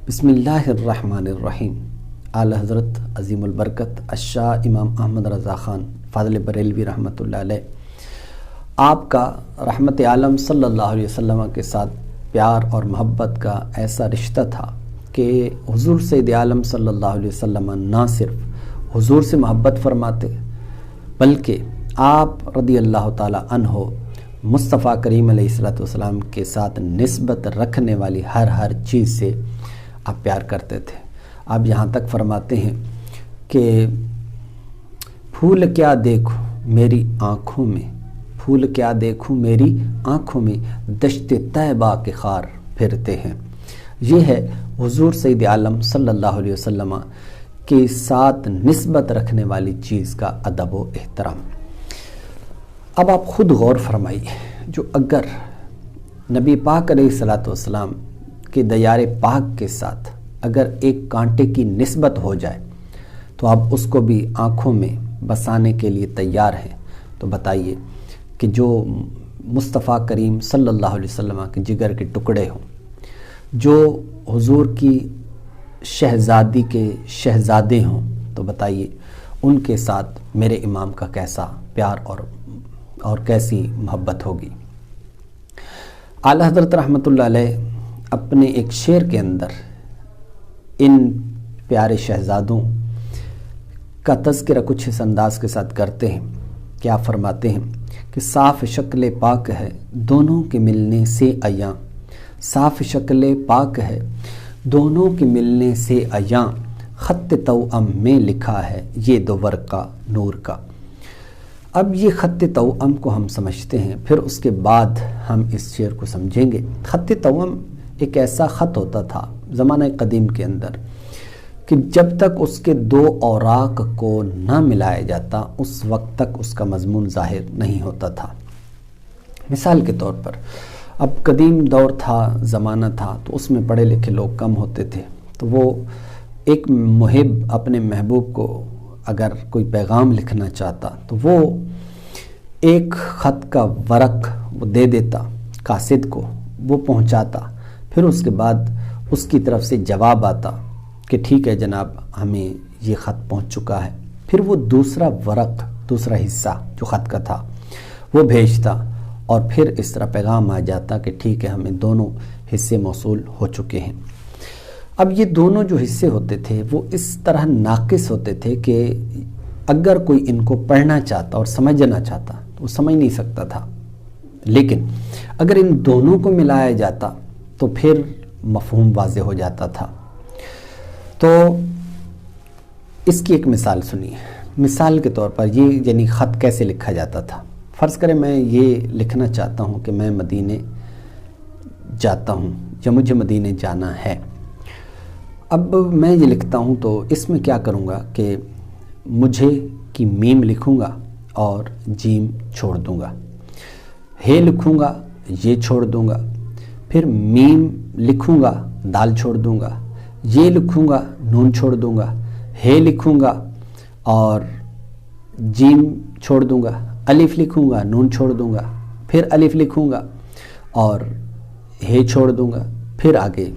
بسم اللہ الرحمن الرحیم۔ اعلی حضرت عظیم البرکت الشاہ امام احمد رضا خان فاضل بریلوی رحمۃ اللہ علیہ، آپ کا رحمت عالم صلی اللہ علیہ وسلم کے ساتھ پیار اور محبت کا ایسا رشتہ تھا کہ حضور سید عالم صلی اللہ علیہ وسلم نہ صرف حضور سے محبت فرماتے بلکہ آپ رضی اللہ تعالی عنہ مصطفیٰ کریم علیہ الصلوۃ والسلام کے ساتھ نسبت رکھنے والی ہر چیز سے آپ پیار کرتے تھے۔ آپ یہاں تک فرماتے ہیں کہ پھول کیا دیکھوں میری آنکھوں میں، پھول کیا دیکھوں میری آنکھوں میں، دشت طیبہ کے خار پھرتے ہیں۔ یہ ہے حضور سید عالم صلی اللہ علیہ وسلم کے ساتھ نسبت رکھنے والی چیز کا ادب و احترام۔ اب آپ خود غور فرمائیے، جو اگر نبی پاک علیہ الصلوۃ والسلام کہ دیار پاک کے ساتھ اگر ایک کانٹے کی نسبت ہو جائے تو آپ اس کو بھی آنکھوں میں بسانے کے لیے تیار ہیں، تو بتائیے کہ جو مصطفیٰ کریم صلی اللہ علیہ وسلم کے جگر کے ٹکڑے ہوں، جو حضور کی شہزادی کے شہزادے ہوں، تو بتائیے ان کے ساتھ میرے امام کا کیسا پیار اور کیسی محبت ہوگی۔ اعلی حضرت رحمۃ اللہ علیہ اپنے ایک شعر کے اندر ان پیارے شہزادوں کا تذکرہ کچھ اس انداز کے ساتھ کرتے ہیں۔ کیا فرماتے ہیں کہ صاف شکل پاک ہے دونوں کے ملنے سے عیاں، صاف شکل پاک ہے دونوں کے ملنے سے عیاں، خط توأم میں لکھا ہے یہ دو ورقہ نور کا۔ اب یہ خط توأم کو ہم سمجھتے ہیں، پھر اس کے بعد ہم اس شعر کو سمجھیں گے۔ خط توأم ایک ایسا خط ہوتا تھا زمانہ قدیم کے اندر کہ جب تک اس کے دو اوراق کو نہ ملایا جاتا اس وقت تک اس کا مضمون ظاہر نہیں ہوتا تھا۔ مثال کے طور پر اب قدیم دور تھا، زمانہ تھا، تو اس میں پڑھے لکھے لوگ کم ہوتے تھے، تو وہ ایک محب اپنے محبوب کو اگر کوئی پیغام لکھنا چاہتا تو وہ ایک خط کا ورق وہ دے دیتا قاصد کو، وہ پہنچاتا، پھر اس کے بعد اس کی طرف سے جواب آتا کہ ٹھیک ہے جناب ہمیں یہ خط پہنچ چکا ہے، پھر وہ دوسرا ورق، دوسرا حصہ جو خط کا تھا وہ بھیجتا، اور پھر اس طرح پیغام آ جاتا کہ ٹھیک ہے ہمیں دونوں حصے موصول ہو چکے ہیں۔ اب یہ دونوں جو حصے ہوتے تھے وہ اس طرح ناقص ہوتے تھے کہ اگر کوئی ان کو پڑھنا چاہتا اور سمجھنا چاہتا تو وہ سمجھ نہیں سکتا تھا، لیکن اگر ان دونوں کو ملایا جاتا تو پھر مفہوم واضح ہو جاتا تھا۔ تو اس کی ایک مثال سنیے۔ مثال کے طور پر یہ یعنی خط کیسے لکھا جاتا تھا۔ فرض کریں میں یہ لکھنا چاہتا ہوں کہ میں مدینے جاتا ہوں یا مجھے مدینے جانا ہے۔ اب میں یہ لکھتا ہوں تو اس میں کیا کروں گا کہ مجھے کی میم لکھوں گا اور جیم چھوڑ دوں گا، ہے لکھوں گا یہ چھوڑ دوں گا، پھر میم لکھوں گا دال چھوڑ دوں گا، یہ لکھوں گا نون چھوڑ دوں گا، ہے لکھوں گا اور جیم چھوڑ دوں گا، الف لکھوں گا نون چھوڑ دوں گا، پھر الف لکھوں گا اور ہے چھوڑ دوں گا، پھر آگے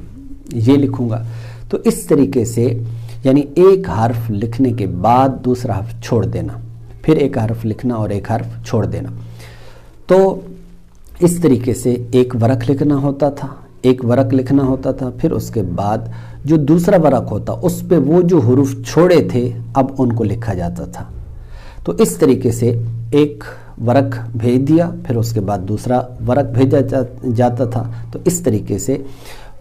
یہ لکھوں گا۔ تو اس طریقے سے یعنی ایک حرف لکھنے کے بعد دوسرا حرف چھوڑ دینا، پھر ایک حرف لکھنا اور ایک حرف چھوڑ دینا۔ تو اس طریقے سے ایک ورق لکھنا ہوتا تھا، ایک ورق لکھنا ہوتا تھا، پھر اس کے بعد جو دوسرا ورق ہوتا اس پہ وہ جو حروف چھوڑے تھے اب ان کو لکھا جاتا تھا۔ تو اس طریقے سے ایک ورق بھیج دیا، پھر اس کے بعد دوسرا ورق بھیجا جاتا تھا۔ تو اس طریقے سے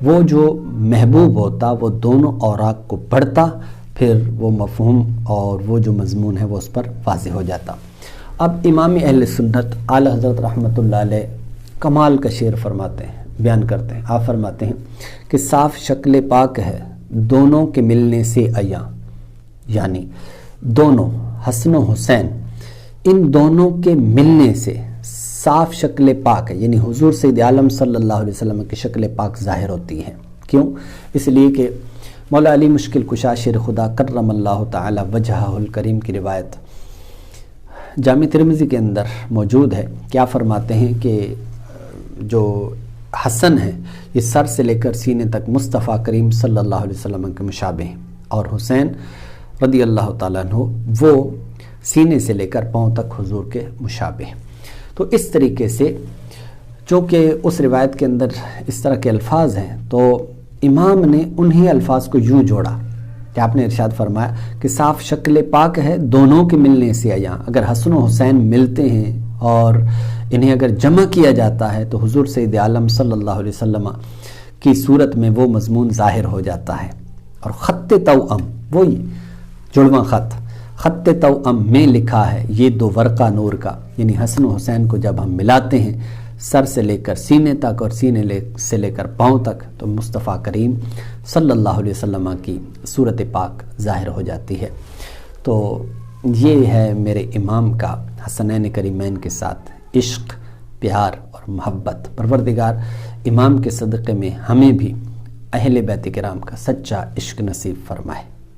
وہ جو محبوب ہوتا وہ دونوں اوراق کو پڑھتا، پھر وہ مفہوم اور وہ جو مضمون ہے وہ اس پر واضح ہو جاتا۔ اب امام اہل سنت اعلی حضرت رحمۃ اللہ علیہ کمال کا شعر فرماتے ہیں، بیان کرتے ہیں۔ آپ فرماتے ہیں کہ صاف شکل پاک ہے دونوں کے ملنے سے عیاں، یعنی دونوں حسن و حسین ان دونوں کے ملنے سے صاف شکل پاک ہے، یعنی حضور سید عالم صلی اللہ علیہ وسلم کی شکل پاک ظاہر ہوتی ہے۔ کیوں؟ اس لیے کہ مولا علی مشکل کشا شیر خدا کرم اللہ تعالی وجہہ الکریم کی روایت جامع ترمذی کے اندر موجود ہے۔ کیا فرماتے ہیں کہ جو حسن ہیں یہ سر سے لے کر سینے تک مصطفیٰ کریم صلی اللہ علیہ وسلم کے مشابہ ہیں، اور حسین رضی اللہ تعالیٰ عنہ وہ سینے سے لے کر پاؤں تک حضور کے مشابہ ہیں۔ تو اس طریقے سے چونکہ اس روایت کے اندر اس طرح کے الفاظ ہیں تو امام نے انہی الفاظ کو یوں جوڑا کہ آپ نے ارشاد فرمایا کہ صاف شکل پاک ہے دونوں کے ملنے سے عیاں، اگر حسن و حسین ملتے ہیں اور انہیں اگر جمع کیا جاتا ہے تو حضور سید عالم صلی اللہ علیہ وسلم کی صورت میں وہ مضمون ظاہر ہو جاتا ہے۔ اور خط توأم، وہی جڑواں خط توأم میں لکھا ہے یہ دو ورقہ نور کا، یعنی حسن و حسین کو جب ہم ملاتے ہیں سر سے لے کر سینے تک اور سینے سے لے کر پاؤں تک تو مصطفیٰ کریم صلی اللہ علیہ وسلم کی صورت پاک ظاہر ہو جاتی ہے۔ تو یہ ہے میرے امام کا حسنین کریمین کے ساتھ عشق، پیار اور محبت۔ پروردگار امام کے صدقے میں ہمیں بھی اہل بیت کرام کا سچا عشق نصیب فرمائے۔